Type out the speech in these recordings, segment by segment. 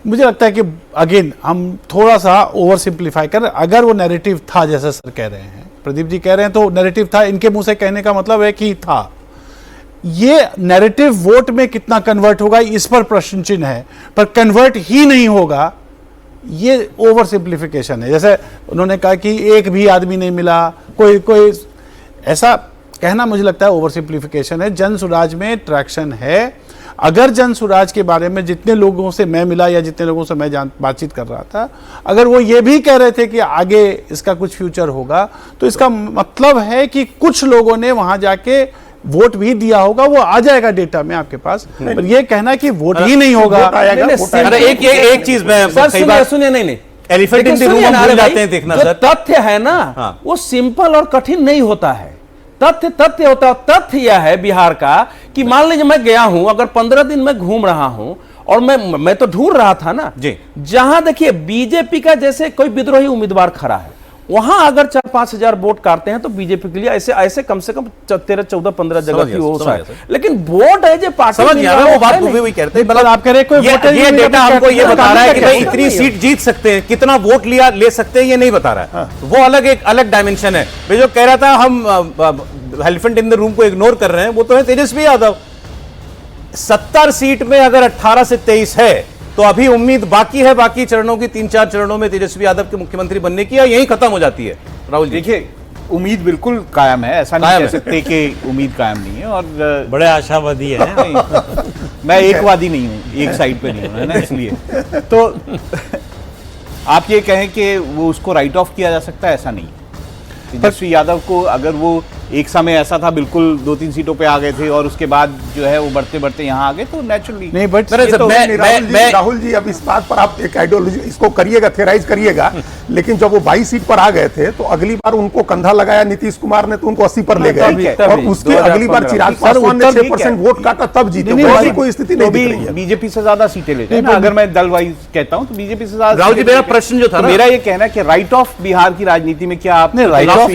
मुझे लगता है कि अगेन हम थोड़ा सा ओवर सिंप्लीफाई कर, अगर वो नैरेटिव था जैसा सर कह रहे हैं, प्रदीप जी कह रहे हैं, तो नैरेटिव था, इनके मुंह से कहने का मतलब है कि था। ये नैरेटिव वोट में कितना कन्वर्ट होगा इस पर प्रश्न चिन्ह है, पर कन्वर्ट ही नहीं होगा, ये ओवर सिंप्लीफिकेशन है। जैसे उन्होंने कहा कि एक भी आदमी नहीं मिला, कोई ऐसा कहना मुझे लगता है ओवर सिंप्लीफिकेशन है। जन सुराज में ट्रैक्शन है। अगर जन सुराज के बारे में जितने लोगों से मैं मिला या जितने लोगों से मैं बातचीत कर रहा था, अगर वो ये भी कह रहे थे कि आगे इसका कुछ फ्यूचर होगा, तो इसका मतलब है कि कुछ लोगों ने वहां जाके वोट भी दिया होगा, वो आ जाएगा डेटा में आपके पास। पर ये कहना कि वोट ही नहीं होगा, अरे एक चीज मैं सुनिए, नहीं एलिफेंट इन द रूम हम भूल जाते हैं देखना सर। तथ्य है ना, वो सिंपल और कठिन नहीं होता है। तथ्य होता है। तथ्य यह है बिहार का कि मान लीजिए मैं गया हूं, अगर 15 दिन में घूम रहा हूं और मैं तो ढूंढ रहा था ना जी, जहां देखिए बीजेपी का जैसे कोई विद्रोही उम्मीदवार खड़ा है, वहां अगर 4-5 हजार वोट काटते हैं तो बीजेपी के लिए ऐसे कम से कम 13-14-15 जगह की हो सकता है। लेकिन वोट है जो पार्टी समझ गया, वो बात भी कहते हैं, मतलब आप कह रहे हैं ये डेटा हमको ये बता रहा है कि भाई इतनी सीट जीत सकते हैं, कितना वोट ले सकते हैं, ये नहीं बता रहा है। वो एक अलग डायमेंशन है। मैं जो कह रहा था हम एलिफेंट इन द रूम को इग्नोर कर रहे हैं, वो तो है तेजस्वी यादव। 70 सीट में अगर 18 से 23 है तो अभी उम्मीद बाकी है, बाकी चरणों की 3-4 चरणों में तेजस्वी यादव के मुख्यमंत्री बनने की, या यही खत्म हो जाती है? राहुल जी, देखिए उम्मीद बिल्कुल कायम है, ऐसा नहीं कह सकते कि उम्मीद कायम नहीं है, और बड़े आशावादी है। मैं एकवादी नहीं हूं, एक साइड पे नहीं हूं, है ना, इसलिए तो आप ये कहें कि वो उसको राइट ऑफ किया जा सकता है, ऐसा नहीं। तेजस्वी यादव को अगर वो एक समय ऐसा था बिल्कुल 2-3 सीटों पे आ गए थे और उसके बाद जो है वो बढ़ते बढ़ते यहाँ आ गए, तो नेचुरली नहीं। बट राहुल जी अब इस बात पर आप एक आइडियोलॉजी इसको करिएगा, थेराइज करिएगा, लेकिन जब वो 22 सीट पर आ गए थे तो अगली बार उनको कंधा लगाया नीतीश कुमार ने, तो उनको 80 पर ले गए, और उसकी अगली बार चिराग पासवान ने 6% वोट काटा, तब जीते। कोई स्थिति नहीं दिख रही है। बीजेपी से ज्यादा सीटें लेते हैं। अगर मैं दल वाइज कहता हूं तो बीजेपी से ज्यादा। राहुल जी, मेरा प्रश्न जो था, मेरा ये कहना है कि राइट ऑफ बिहार की राजनीति में क्या आपने राइट ऑफ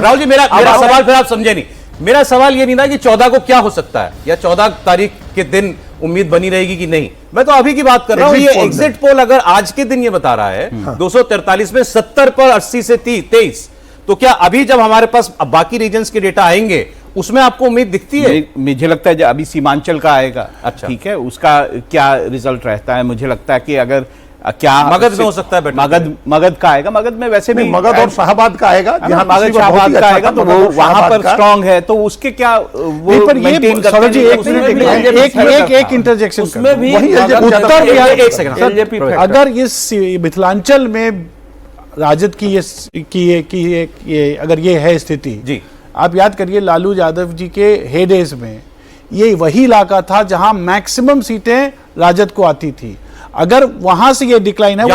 राहुल जी, मेरा सवाल फिर आप समझे नहीं। मेरा सवाल ये नहीं था कि 14 को क्या हो सकता है या 14 तारीख के दिन उम्मीद बनी रहेगी कि नहीं। मैं तो अभी की बात कर रहा हूं। ये एग्जिट पोल अगर आज के दिन ये बता रहा है 243 में 70 पर 80 से 23, तो क्या अभी जब हमारे पास बाकी रीजन्स के डेटा आएंगे उसमें आपको उम्मीद दिखती है? मुझे लगता है अभी सीमांचल का आएगा, अच्छा ठीक है, उसका क्या रिजल्ट रहता है। मुझे लगता है कि अगर क्या मगध में हो सकता है, मगध का आएगा, मगध में वैसे भी मगध और शाहबाद का आएगा, जहां मगध शाहबाद का आएगा, तो वो वहां पर स्ट्रांग है, तो उसके क्या वो मेंटेन करते हैं। एक इंटरजेक्शन उसमें भी अगर इस मिथिलांचल में राजद की अगर ये है स्थिति जी, आप याद करिए लालू यादव जी के हेडेज में ये वही इलाका था जहां मैक्सिमम सीटें राजद को आती थी। अगर वहां से ये डिक्लाइन है,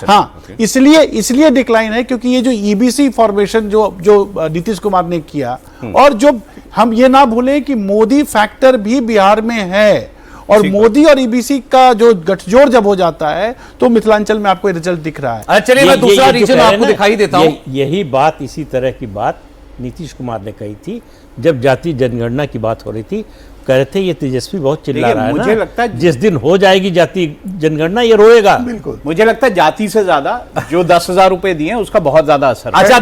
हाँ, इसलिए डिक्लाइन है क्योंकि ये जो ईबीसी फॉर्मेशन जो नीतीश कुमार ने किया, और जो हम ये ना भूलें कि मोदी फैक्टर भी बिहार में है, और मोदी और ईबीसी का जो गठजोड़ जब हो जाता है तो मिथिलांचल में आपको रिजल्ट दिख रहा है। चलिए मैं दूसरा रीजन आपको दिखाई देता हूं। यही बात, इसी तरह की बात नीतीश कुमार ने कही थी जब जातीय जनगणना की बात हो रही थी। कह रहे थे ये तेजस्वी बहुत चिल्ला रहा है, मुझे लगता है जिस दिन हो जाएगी जातीय जनगणना ये रोएगा। बिल्कुल, मुझे लगता है जाति से ज्यादा जो 10,000 रुपए दिए उसका बहुत ज्यादा असर। अच्छा।